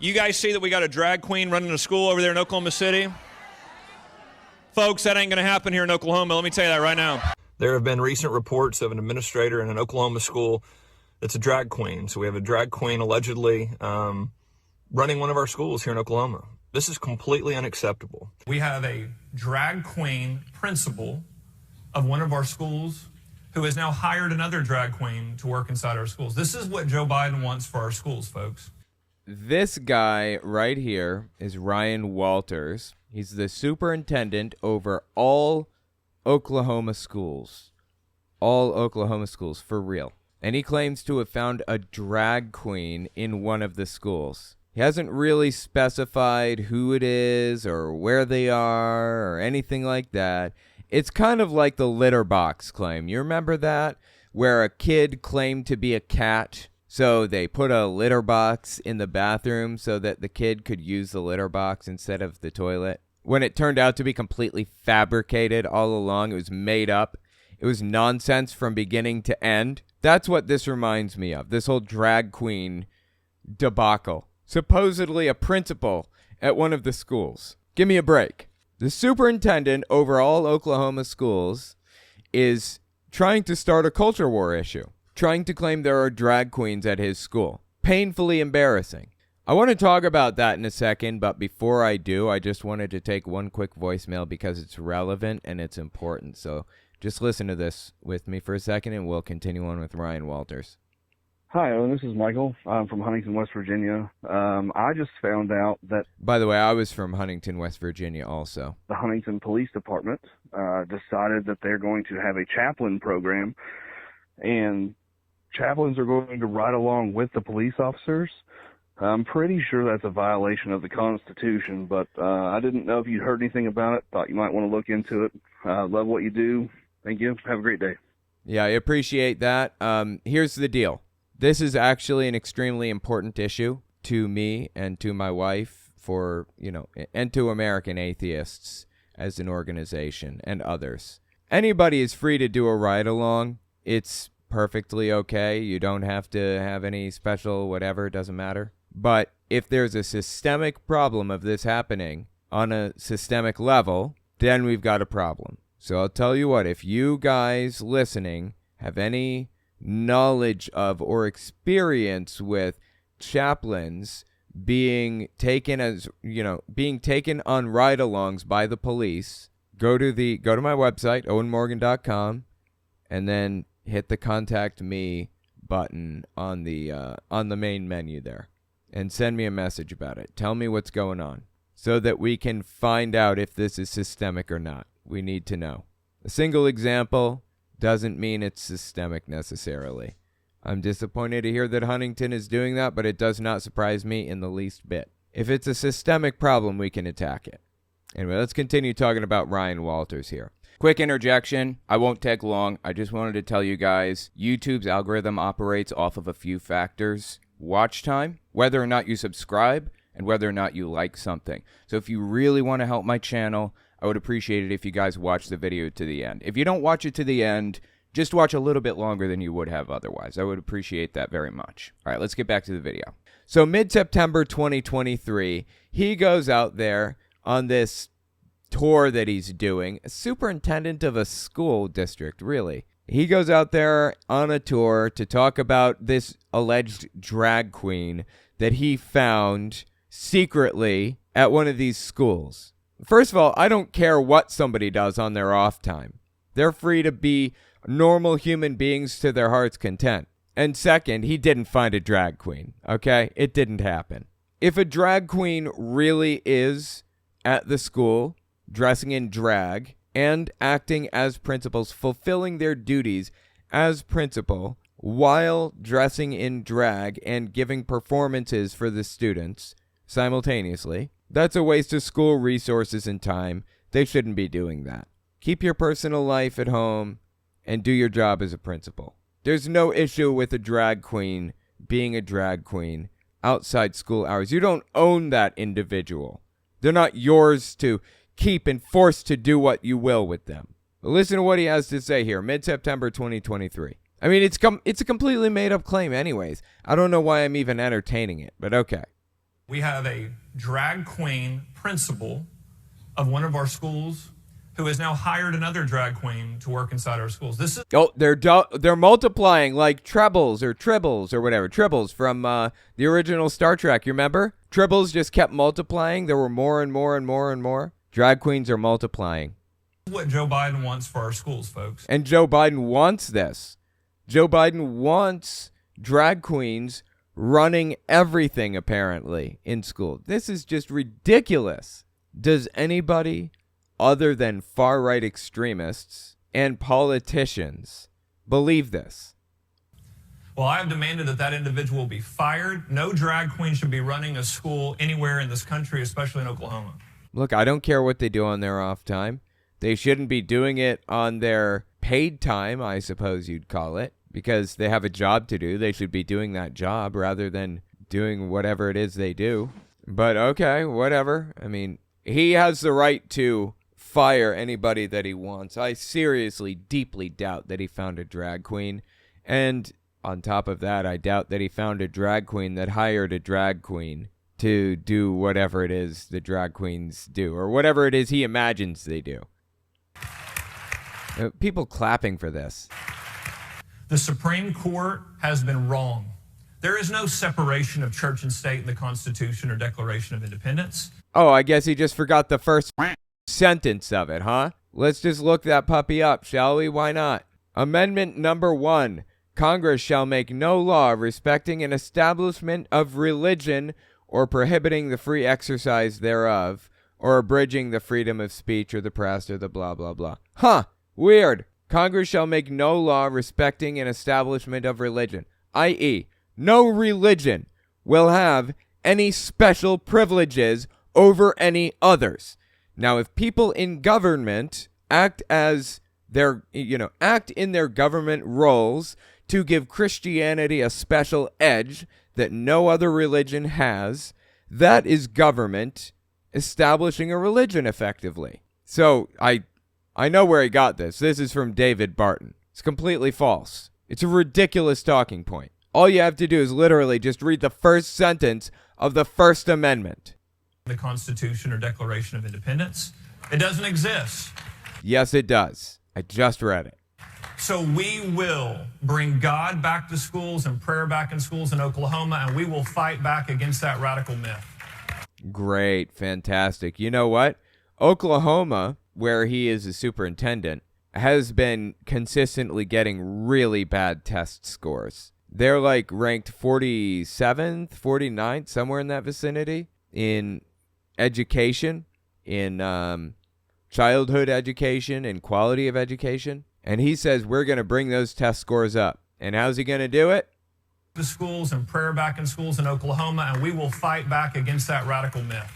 You guys see that we got a drag queen running a school over there in Oklahoma City? Folks, that ain't going to happen here in Oklahoma. Let me tell you that right now. There have been recent reports of an administrator in an Oklahoma school that's a drag queen. So we have a drag queen allegedly running one of our schools here in Oklahoma. This is completely unacceptable. We have a drag queen principal of one of our schools who has now hired another drag queen to work inside our schools. This is what Joe Biden wants for our schools, folks. This guy right here is Ryan Walters. He's the superintendent over all Oklahoma schools. All Oklahoma schools, for real. And he claims to have found a drag queen in one of the schools. He hasn't really specified who it is or where they are or anything like that. It's kind of like the litter box claim. You remember that? Where a kid claimed to be a cat. So they put a litter box in the bathroom so that the kid could use the litter box instead of the toilet. When it turned out to be completely fabricated all along, it was made up. It was nonsense from beginning to end. That's what this reminds me of, this whole drag queen debacle. Supposedly a principal at one of the schools. Give me a break. The superintendent over all Oklahoma schools is trying to start a culture war issue, trying to claim there are drag queens at his school. Painfully embarrassing. I want to talk about that in a second, but before I do, I just wanted to take one quick voicemail because it's relevant and it's important. So just listen to this with me for a second and we'll continue on with Ryan Walters. Hi, Owen. This is Michael. I'm from Huntington, West Virginia. I just found out that... By the way, I was from Huntington, West Virginia also. The Huntington Police Department decided that they're going to have a chaplain program, and chaplains are going to ride along with the police officers. I'm pretty sure that's a violation of the Constitution, but I didn't know if you'd heard anything about it. Thought you might want to look into it. Love what you do. Thank you. Have a great day. Yeah, I appreciate that. Here's the deal. This is actually an extremely important issue to me and to my wife and to American atheists as an organization and others. Anybody is free to do a ride-along. It's perfectly okay. You don't have to have any special whatever. It doesn't matter. But if there's a systemic problem of this happening on a systemic level, then we've got a problem. So I'll tell you what, if you guys listening have any knowledge of or experience with chaplains being taken on ride-alongs by the police, go to my website, owenmorgan.com, and then hit the contact me button on the main menu there and send me a message about it. Tell me what's going on so that we can find out if this is systemic or not. We need to know. A single example doesn't mean it's systemic necessarily. I'm disappointed to hear that Huntington is doing that, but it does not surprise me in the least bit. If it's a systemic problem, we can attack it. Anyway, let's continue talking about Ryan Walters here. Quick interjection. I won't take long. I just wanted to tell you guys, YouTube's algorithm operates off of a few factors. Watch time, whether or not you subscribe, and whether or not you like something. So if you really want to help my channel, I would appreciate it if you guys watch the video to the end. If you don't watch it to the end, just watch a little bit longer than you would have otherwise. I would appreciate that very much. All right, let's get back to the video. So mid-September 2023, he goes out there on this tour that he's doing, a superintendent of a school district, really. He goes out there on a tour to talk about this alleged drag queen that he found secretly at one of these schools. First of all, I don't care what somebody does on their off time. They're free to be normal human beings to their heart's content. And second, he didn't find a drag queen, okay? It didn't happen. If a drag queen really is at the school, dressing in drag, and acting as principals, fulfilling their duties as principal, while dressing in drag and giving performances for the students simultaneously, that's a waste of school resources and time. They shouldn't be doing that. Keep your personal life at home and do your job as a principal. There's no issue with a drag queen being a drag queen outside school hours. You don't own that individual. They're not yours to keep and forced to do what you will with them. But listen to what he has to say here, mid-September 2023. I mean, it's a completely made-up claim anyways. I don't know why I'm even entertaining it, but okay. We have a drag queen principal of one of our schools who has now hired another drag queen to work inside our schools. This is they're multiplying like trebles or tribbles or whatever. Tribbles from the original Star Trek. You remember? Tribbles just kept multiplying. There were more and more and more and more. Drag queens are multiplying. what Joe Biden wants for our schools, folks. And Joe Biden wants this. Joe Biden wants drag queens running everything, apparently, in school. This is just ridiculous. Does anybody other than far-right extremists and politicians believe this? Well, I have demanded that that individual be fired. No drag queen should be running a school anywhere in this country, especially in Oklahoma. Look, I don't care what they do on their off time. They shouldn't be doing it on their paid time, I suppose you'd call it, because they have a job to do. They should be doing that job rather than doing whatever it is they do. But okay, whatever. I mean, he has the right to fire anybody that he wants. I seriously, deeply doubt that he found a drag queen. And on top of that, I doubt that he found a drag queen that hired a drag queen to do whatever it is the drag queens do, or whatever it is he imagines they do. People clapping for this. The Supreme Court has been wrong. There is no separation of church and state in the Constitution or Declaration of Independence. Oh, I guess he just forgot the first sentence of it, huh? Let's just look that puppy up, shall we? Why not? Amendment number 1. Congress shall make no law respecting an establishment of religion or prohibiting the free exercise thereof, or abridging the freedom of speech or the press or the blah, blah, blah. Huh, weird. Congress shall make no law respecting an establishment of religion, i.e., no religion will have any special privileges over any others. Now, if people in government act as act in their government roles to give Christianity a special edge that no other religion has, that is government establishing a religion effectively. So I know where he got this. This is from David Barton. It's completely false. It's a ridiculous talking point. All you have to do is literally just read the first sentence of the First Amendment. The Constitution or Declaration of Independence. It doesn't exist. Yes, it does. I just read it. So we will bring God back to schools and prayer back in schools in Oklahoma, and we will fight back against that radical myth. Great. Fantastic. You know what? Oklahoma, where he is a superintendent, has been consistently getting really bad test scores. They're like ranked 47th, 49th, somewhere in that vicinity in education, in childhood education, and quality of education. And he says we're going to bring those test scores up. And how's he going to do it? The schools and prayer back in schools in Oklahoma, and we will fight back against that radical myth.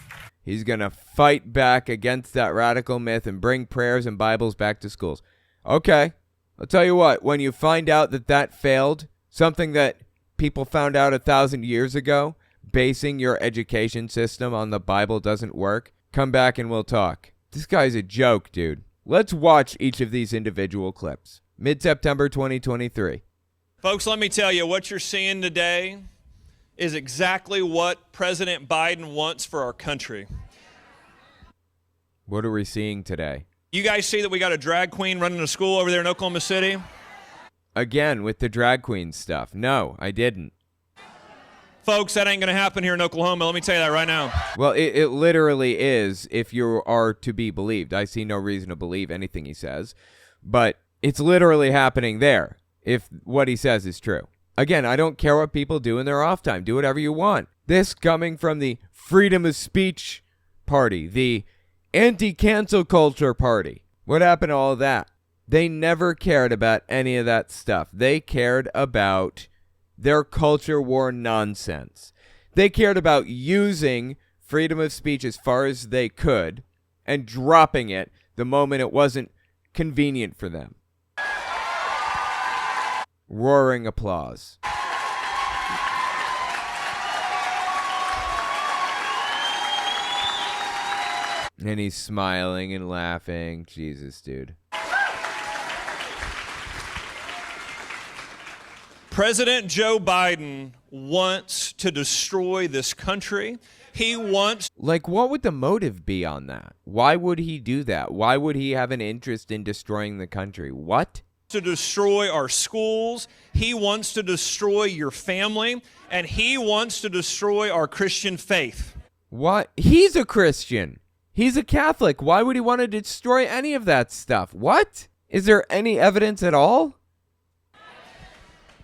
He's going to fight back against that radical myth and bring prayers and Bibles back to schools. Okay, I'll tell you what, when you find out that that failed, something that people found out 1,000 years ago, basing your education system on the Bible doesn't work, come back and we'll talk. This guy's a joke, dude. Let's watch each of these individual clips. Mid-September 2023. Folks, let me tell you, what you're seeing today is exactly what President Biden wants for our country. What are we seeing today? You guys see that we got a drag queen running a school over there in Oklahoma City? Again, with the drag queen stuff. No, I didn't. Folks, that ain't going to happen here in Oklahoma. Let me tell you that right now. Well, it literally is, if you are to be believed. I see no reason to believe anything he says. But it's literally happening there, if what he says is true. Again, I don't care what people do in their off time. Do whatever you want. This coming from the freedom of speech party, the anti-cancel culture party. What happened to all of that? They never cared about any of that stuff. They cared about their culture war nonsense. They cared about using freedom of speech as far as they could and dropping it the moment it wasn't convenient for them. Roaring applause. And he's smiling and laughing. Jesus, dude. President Joe Biden wants to destroy this country. He wants... Like, what would the motive be on that? Why would he do that? Why would he have an interest in destroying the country? What? To destroy our schools. He wants to destroy your family. And he wants to destroy our Christian faith. What? He's a Christian. He's a Catholic. Why would he want to destroy any of that stuff? What? Is there any evidence at all?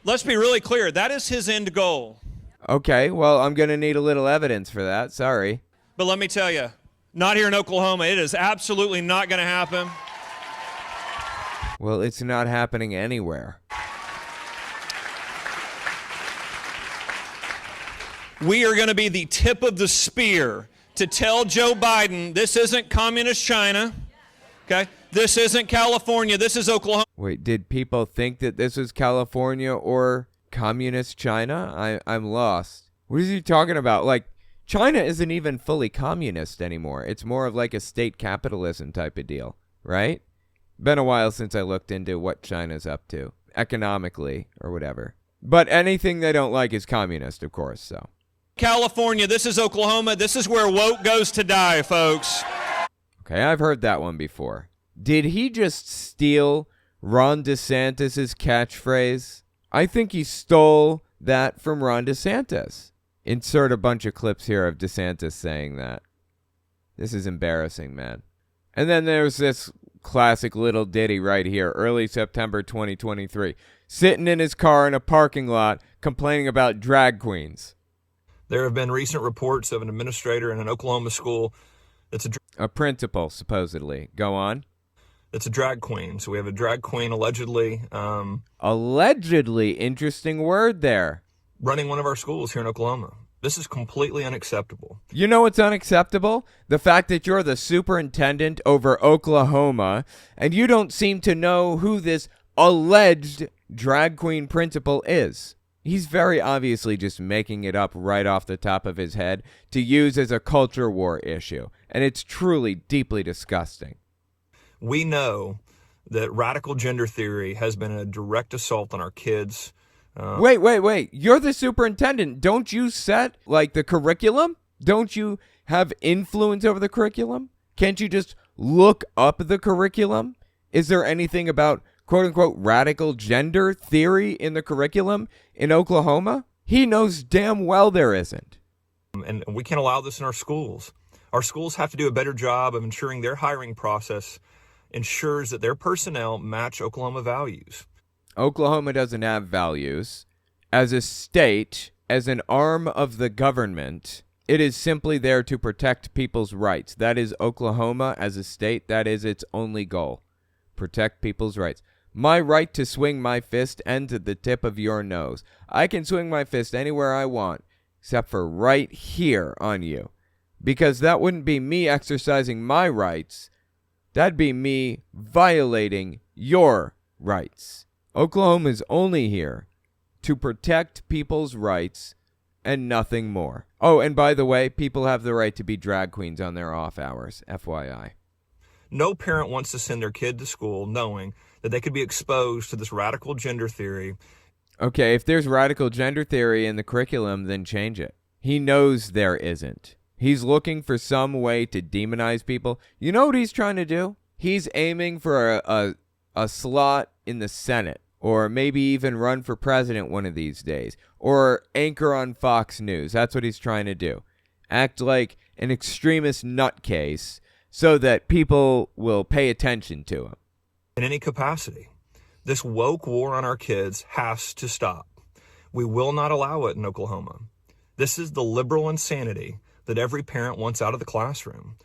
Let's be really clear. That is his end goal. Okay, well, I'm going to need a little evidence for that. Sorry. But let me tell you, not here in Oklahoma. It is absolutely not going to happen. Well, it's not happening anywhere. We are going to be the tip of the spear to tell Joe Biden this isn't communist China. Okay? This isn't California. This is Oklahoma. Wait, did people think that this was California or communist China? I'm lost. What is he talking about? Like, China isn't even fully communist anymore. It's more of like a state capitalism type of deal, right? Been a while since I looked into what China's up to, economically or whatever. But anything they don't like is communist, of course, so. California, this is Oklahoma. This is where woke goes to die, folks. Okay, I've heard that one before. Did he just steal Ron DeSantis' catchphrase? I think he stole that from Ron DeSantis. Insert a bunch of clips here of DeSantis saying that. This is embarrassing, man. And then there's this classic little ditty right here, early September 2023. Sitting in his car in a parking lot complaining about drag queens. There have been recent reports of an administrator in an Oklahoma school that's a principal, supposedly. Go on. It's a drag queen. So we have a drag queen allegedly. Allegedly, interesting word there. Running one of our schools here in Oklahoma. This is completely unacceptable. You know what's unacceptable? The fact that you're the superintendent over Oklahoma and you don't seem to know who this alleged drag queen principal is. He's very obviously just making it up right off the top of his head to use as a culture war issue. And it's truly deeply disgusting. We know that radical gender theory has been a direct assault on our kids. Wait. You're the superintendent. Don't you set, like, the curriculum? Don't you have influence over the curriculum? Can't you just look up the curriculum? Is there anything about, quote-unquote, radical gender theory in the curriculum in Oklahoma? He knows damn well there isn't. And we can't allow this in our schools. Our schools have to do a better job of ensuring their hiring process ensures that their personnel match Oklahoma values. Oklahoma doesn't have values. As a state, as an arm of the government, it is simply there to protect people's rights. That is Oklahoma as a state. That is its only goal. Protect people's rights. My right to swing my fist ends at the tip of your nose. I can swing my fist anywhere I want, except for right here on you. Because that wouldn't be me exercising my rights. That'd be me violating your rights. Oklahoma is only here to protect people's rights and nothing more. Oh, and by the way, people have the right to be drag queens on their off hours, FYI. No parent wants to send their kid to school knowing that they could be exposed to this radical gender theory. Okay, if there's radical gender theory in the curriculum, then change it. He knows there isn't. He's looking for some way to demonize people. You know what he's trying to do? He's aiming for a slot in the Senate, or maybe even run for president one of these days, or anchor on Fox News. That's what he's trying to do. Act like an extremist nutcase so that people will pay attention to him. In any capacity, this woke war on our kids has to stop. We will not allow it in Oklahoma. This is the liberal insanity that every parent wants out of the classroom.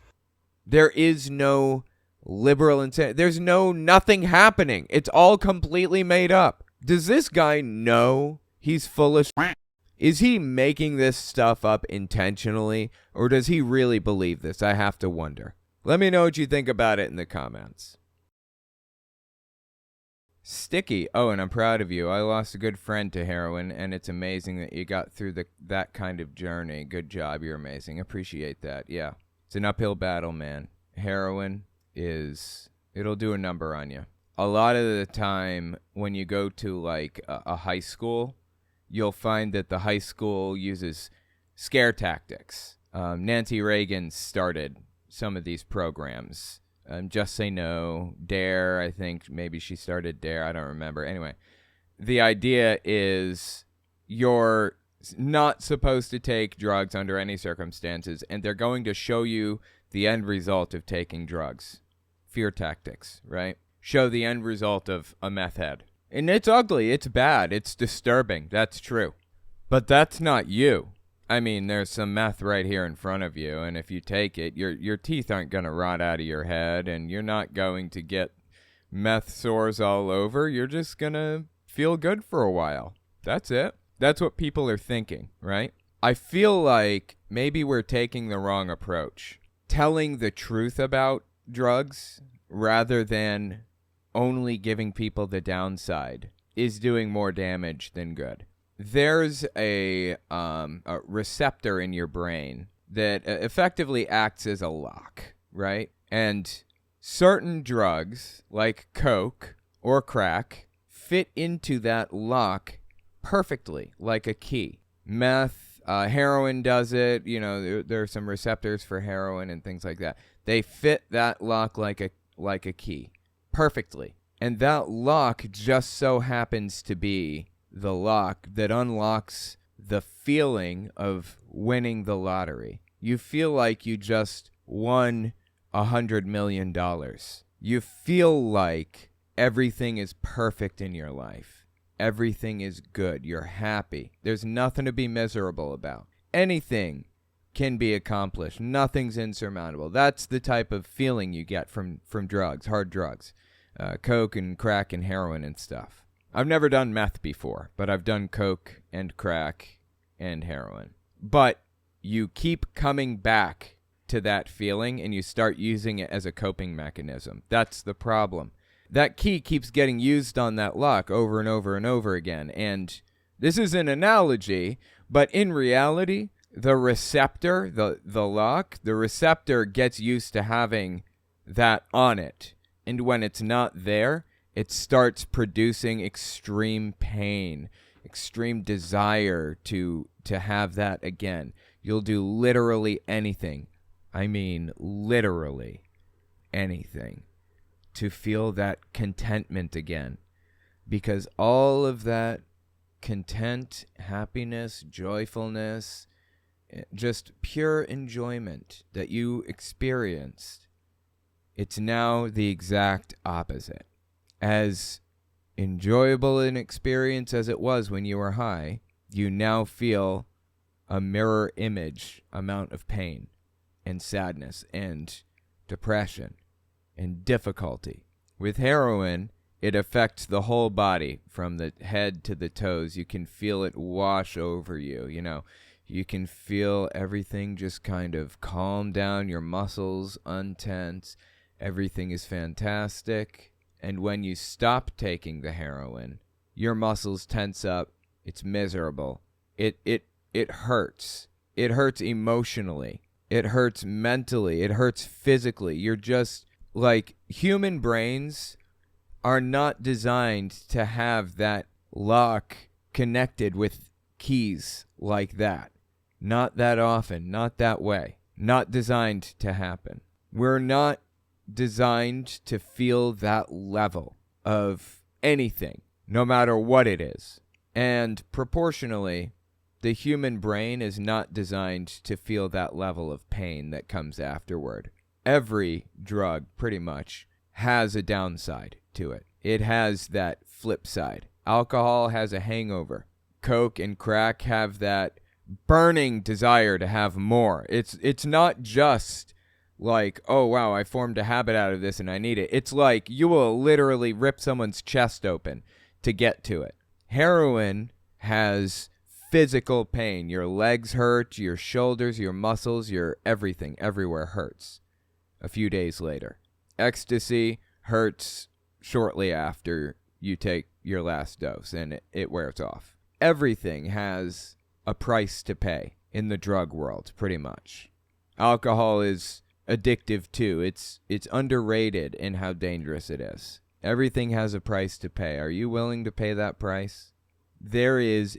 There is no liberal insanity. There's nothing happening. It's all completely made up. Does this guy know he's full of shit? Is he making this stuff up intentionally, or does he really believe this? I have to wonder. Let me know what you think about it in the comments. Sticky. Oh, and I'm proud of you. I lost a good friend to heroin, and it's amazing that you got through that kind of journey. Good job. You're amazing. Appreciate that. Yeah. It's an uphill battle, man. Heroin it'll do a number on you. A lot of the time when you go to like a high school you'll find that the high school uses scare tactics. Nancy Reagan started some of these programs. Just Say No, Dare, I think maybe she started Dare, I don't remember. Anyway, the idea is you're not supposed to take drugs under any circumstances, and they're going to show you the end result of taking drugs. Fear tactics, right? Show the end result of a meth head. And it's ugly, it's bad, it's disturbing, that's true. But that's not you. I mean, there's some meth right here in front of you, and if you take it, your teeth aren't going to rot out of your head, and you're not going to get meth sores all over. You're just going to feel good for a while. That's it. That's what people are thinking, right? I feel like maybe we're taking the wrong approach. Telling the truth about drugs rather than only giving people the downside is doing more damage than good. There's a receptor in your brain that effectively acts as a lock, right? And certain drugs, like Coke or crack, fit into that lock perfectly, like a key. Meth, heroin does it. You know, there are some receptors for heroin and things like that. They fit that lock like a key perfectly. And that lock just so happens to be the lock that unlocks the feeling of winning the lottery. You feel like you just won $100 million. You feel like everything is perfect in your life. Everything is good. You're happy. There's nothing to be miserable about. Anything can be accomplished. Nothing's insurmountable. That's the type of feeling you get from drugs, hard drugs, Coke and crack and heroin and stuff. I've never done meth before, but I've done Coke and crack and heroin. But you keep coming back to that feeling and you start using it as a coping mechanism. That's the problem. That key keeps getting used on that lock over and over and over again. And this is an analogy, but in reality, the receptor, the lock, the receptor gets used to having that on it. And when it's not there, it starts producing extreme pain, extreme desire to have that again. You'll do literally anything. I mean, literally anything to feel that contentment again. Because all of that content, happiness, joyfulness, just pure enjoyment that you experienced, it's now the exact opposite. As enjoyable an experience as it was when you were high, you now feel a mirror image amount of pain and sadness and depression and difficulty. With heroin, it affects the whole body from the head to the toes. You can feel it wash over you, you know. You can feel everything just kind of calm down, your muscles untense. Everything is fantastic. And when you stop taking the heroin, your muscles tense up. It's miserable. It hurts. It hurts emotionally. It hurts mentally. It hurts physically. You're just like, human brains are not designed to have that lock connected with keys like that. Not that often. Not that way. Not designed to happen. We're not designed to feel that level of anything, no matter what it is. And proportionally, the human brain is not designed to feel that level of pain that comes afterward. Every drug, pretty much, has a downside to it. It has that flip side. Alcohol has a hangover. Coke and crack have that burning desire to have more. It's not just like, oh, wow, I formed a habit out of this and I need it. It's like you will literally rip someone's chest open to get to it. Heroin has physical pain. Your legs hurt, your shoulders, your muscles, your everything, everywhere hurts a few days later. Ecstasy hurts shortly after you take your last dose and it wears off. Everything has a price to pay in the drug world, pretty much. Alcohol is addictive too. It's underrated in how dangerous it is. Everything has a price to pay. Are you willing to pay that price? There is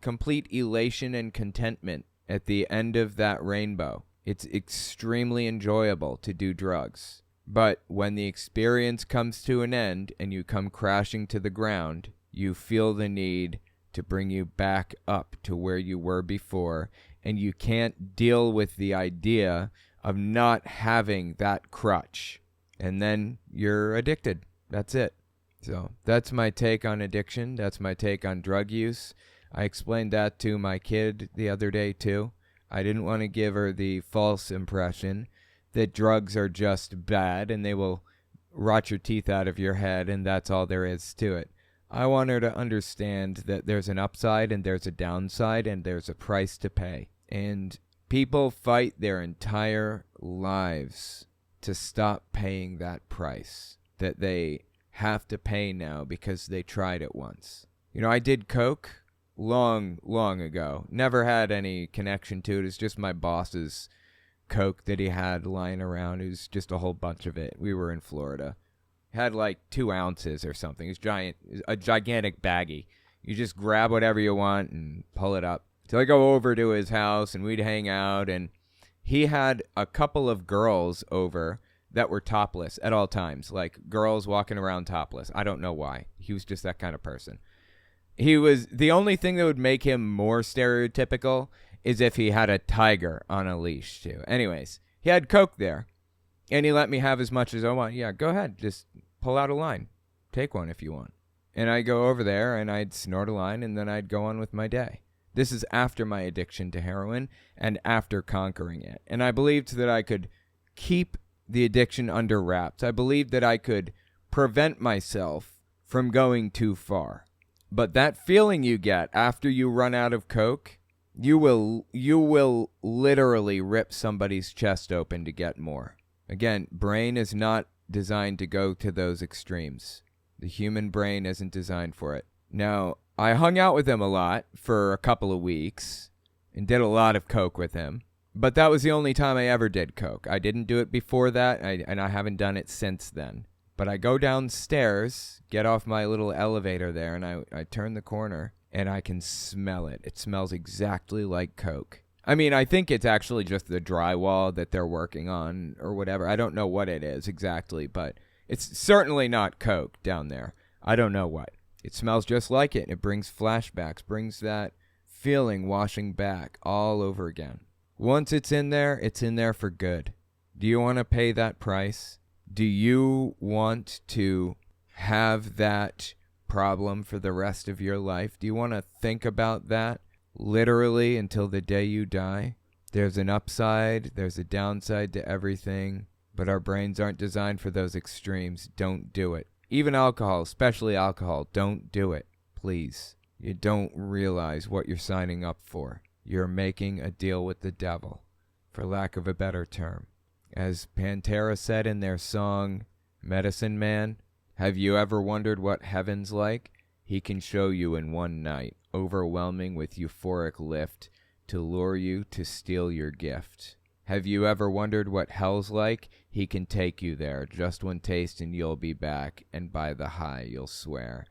complete elation and contentment at the end of that rainbow. It's extremely enjoyable to do drugs. But when the experience comes to an end and you come crashing to the ground, you feel the need to bring you back up to where you were before, and you can't deal with the idea of not having that crutch. And then you're addicted. That's it. So that's my take on addiction. That's my take on drug use. I explained that to my kid the other day too. I didn't want to give her the false impression that drugs are just bad and they will rot your teeth out of your head and that's all there is to it. I want her to understand that there's an upside and there's a downside and there's a price to pay. And people fight their entire lives to stop paying that price that they have to pay now because they tried it once. I did coke long ago. Never had any connection to it. It's just my boss's coke that he had lying around. It was just a whole bunch of it. We were in Florida. Had like 2 ounces or something. It was a gigantic baggie. You just grab whatever you want and pull it up. So I go over to his house and we'd hang out, and he had a couple of girls over that were topless at all times, like girls walking around topless. I don't know why. He was just that kind of person. He was the only thing that would make him more stereotypical is if he had a tiger on a leash too. Anyways, he had coke there, and he let me have as much as I want. Yeah, go ahead. Just pull out a line. Take one if you want. And I'd go over there, and I'd snort a line, and then I'd go on with my day. This is after my addiction to heroin and after conquering it. And I believed that I could keep the addiction under wraps. I believed that I could prevent myself from going too far. But that feeling you get after you run out of coke, you will literally rip somebody's chest open to get more. Again, brain is not designed to go to those extremes. The human brain isn't designed for it. Now, I hung out with him a lot for a couple of weeks and did a lot of coke with him. But that was the only time I ever did coke. I didn't do it before that, and I haven't done it since then. But I go downstairs, get off my little elevator there, and I turn the corner, and I can smell it. It smells exactly like coke. I mean, I think it's actually just the drywall that they're working on or whatever. I don't know what it is exactly, but it's certainly not coke down there. I don't know what. It smells just like it, and it brings flashbacks, brings that feeling washing back all over again. Once it's in there for good. Do you want to pay that price? Do you want to have that problem for the rest of your life? Do you want to think about that literally until the day you die? There's an upside, there's a downside to everything, but our brains aren't designed for those extremes. Don't do it. Even alcohol, especially alcohol, don't do it, please. You don't realize what you're signing up for. You're making a deal with the devil, for lack of a better term. As Pantera said in their song, Medicine Man, have you ever wondered what heaven's like? He can show you in one night, overwhelming with euphoric lift, to lure you to steal your gift. Have you ever wondered what hell's like? He can take you there, just one taste and you'll be back, and by the high you'll swear.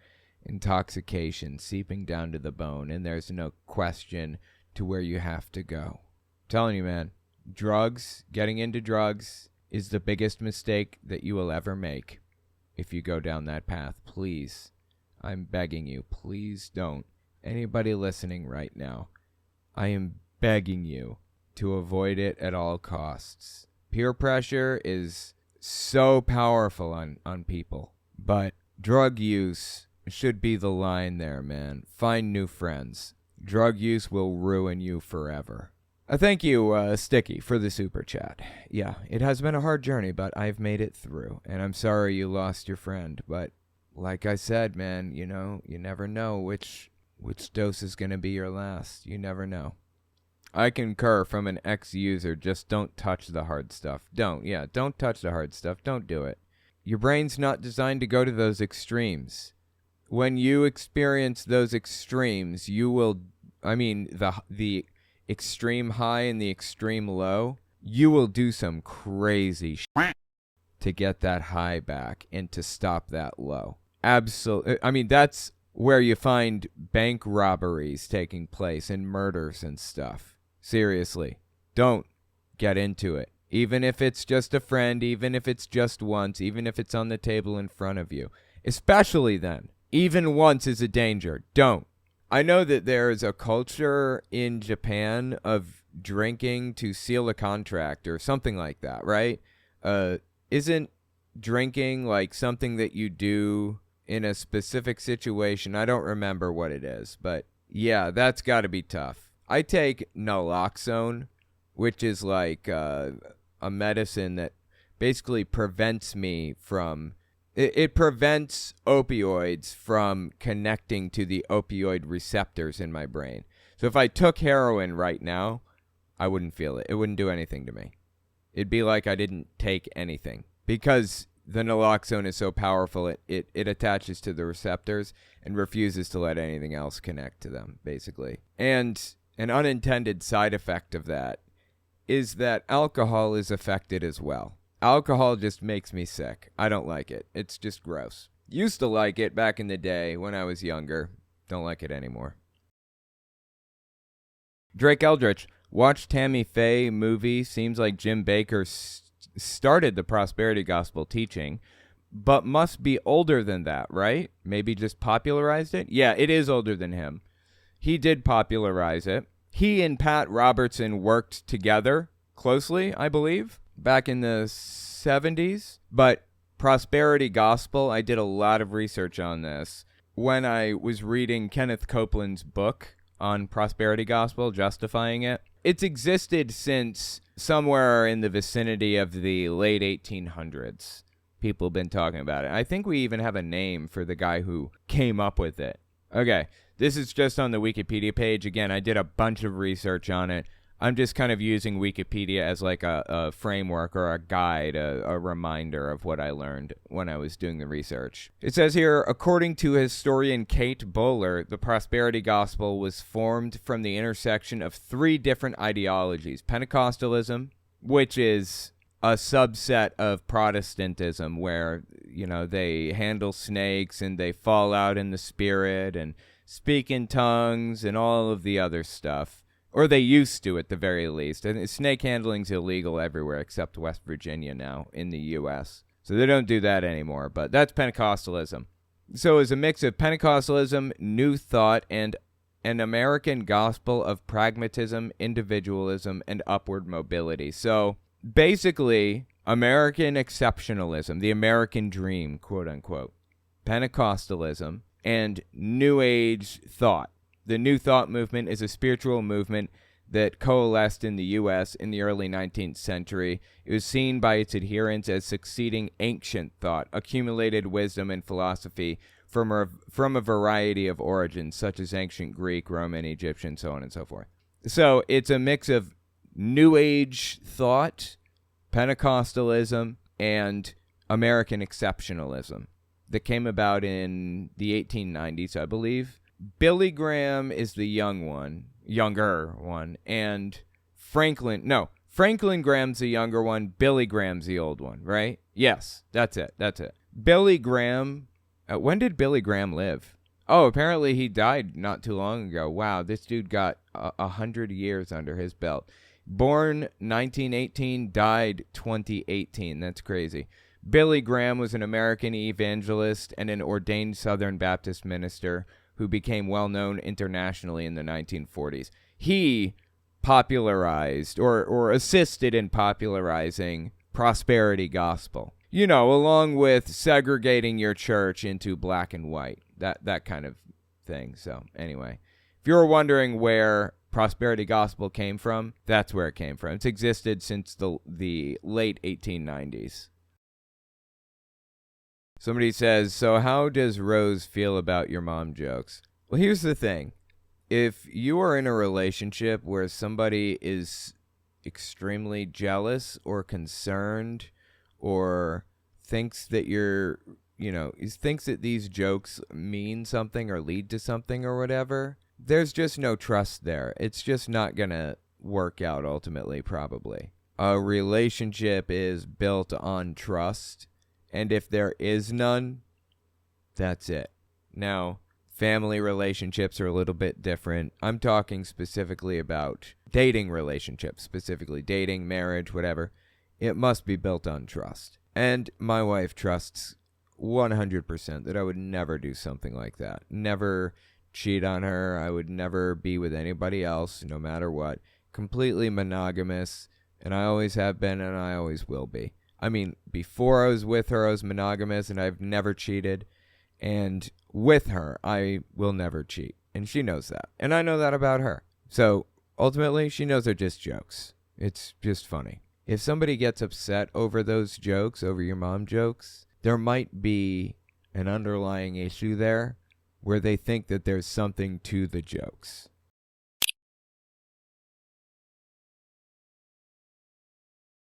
Intoxication seeping down to the bone, and there's no question to where you have to go. I'm telling you, man, getting into drugs is the biggest mistake that you will ever make if you go down that path. Please, I'm begging you, please don't. Anybody listening right now, I am begging you to avoid it at all costs. Peer pressure is so powerful on people, but drug use should be the line there, man. Find new friends. Drug use will ruin you forever. Thank you, Sticky, for the super chat. Yeah, it has been a hard journey, but I've made it through, and I'm sorry you lost your friend. But like I said, man, you never know which dose is going to be your last. You never know. I concur from an ex-user. Just don't touch the hard stuff. Don't touch the hard stuff. Don't do it. Your brain's not designed to go to those extremes. When you experience those extremes, you will, the extreme high and the extreme low, you will do some crazy shit to get that high back and to stop that low. Absolutely. That's where you find bank robberies taking place and murders and stuff. Seriously, don't get into it. Even if it's just a friend, even if it's just once, even if it's on the table in front of you. Especially then. Even once is a danger. Don't. I know that there is a culture in Japan of drinking to seal a contract or something like that, right? Isn't drinking like something that you do in a specific situation? I don't remember what it is, but yeah, that's got to be tough. I take naloxone, which is like a medicine that basically prevents me from... It prevents opioids from connecting to the opioid receptors in my brain. So if I took heroin right now, I wouldn't feel it. It wouldn't do anything to me. It'd be like I didn't take anything. Because the naloxone is so powerful, it attaches to the receptors and refuses to let anything else connect to them, basically. And an unintended side effect of that is that alcohol is affected as well. Alcohol just makes me sick. I don't like it. It's just gross. Used to like it back in the day when I was younger. Don't like it anymore. Drake Eldritch. Watch Tammy Faye movie. Seems like Jim Bakker started the prosperity gospel teaching, but must be older than that, right? Maybe just popularized it? Yeah, it is older than him. He did popularize it. He and Pat Robertson worked together closely, I believe, back in the 70s. But prosperity gospel, I did a lot of research on this when I was reading Kenneth Copeland's book on prosperity gospel, justifying it. It's existed since somewhere in the vicinity of the late 1800s. People have been talking about it. I think we even have a name for the guy who came up with it. Okay, this is just on the Wikipedia page. Again, I did a bunch of research on it. I'm just kind of using Wikipedia as like a framework or a guide, a reminder of what I learned when I was doing the research. It says here, according to historian Kate Bowler, the prosperity gospel was formed from the intersection of three different ideologies. Pentecostalism, which is a subset of Protestantism where, you know, they handle snakes and they fall out in the spirit and speak in tongues and all of the other stuff. Or they used to, at the very least. And snake handling's illegal everywhere except West Virginia now in the U.S. So they don't do that anymore, but that's Pentecostalism. So it's a mix of Pentecostalism, New Thought, and an American gospel of pragmatism, individualism, and upward mobility. So basically, American exceptionalism, the American dream, quote unquote, Pentecostalism, and New Age thought. The New Thought movement is a spiritual movement that coalesced in the U.S. in the early 19th century. It was seen by its adherents as succeeding ancient thought, accumulated wisdom and philosophy from a variety of origins, such as ancient Greek, Roman, Egyptian, so on and so forth. So it's a mix of New Age thought, Pentecostalism, and American exceptionalism that came about in the 1890s, I believe. Billy Graham is the younger one, and Franklin Graham's the younger one, Billy Graham's the old one, right? Yes, that's it. Billy Graham, when did Billy Graham live? Oh, apparently he died not too long ago. Wow, this dude got 100 years under his belt. Born 1918, died 2018. That's crazy. Billy Graham was an American evangelist and an ordained Southern Baptist minister who became well-known internationally in the 1940s. He popularized or assisted in popularizing prosperity gospel. You know, along with segregating your church into black and white, that kind of thing. So anyway, if you're wondering where prosperity gospel came from, that's where it came from. It's existed since the late 1890s. Somebody says, so how does Rose feel about your mom jokes? Well, here's the thing. If you are in a relationship where somebody is extremely jealous or concerned or thinks that thinks that these jokes mean something or lead to something or whatever, there's just no trust there. It's just not going to work out ultimately, probably. A relationship is built on trust. And if there is none, that's it. Now, Family relationships are a little bit different. I'm talking specifically about dating relationships, specifically dating, marriage, whatever. It must be built on trust. And my wife trusts 100% that I would never do something like that. Never cheat on her. I would never be with anybody else, no matter what. Completely monogamous, and I always have been, and I always will be. I mean, before I was with her, I was monogamous, and I've never cheated. And with her, I will never cheat. And she knows that. And I know that about her. So, ultimately, she knows they're just jokes. It's just funny. If somebody gets upset over those jokes, over your mom jokes, there might be an underlying issue there where they think that there's something to the jokes.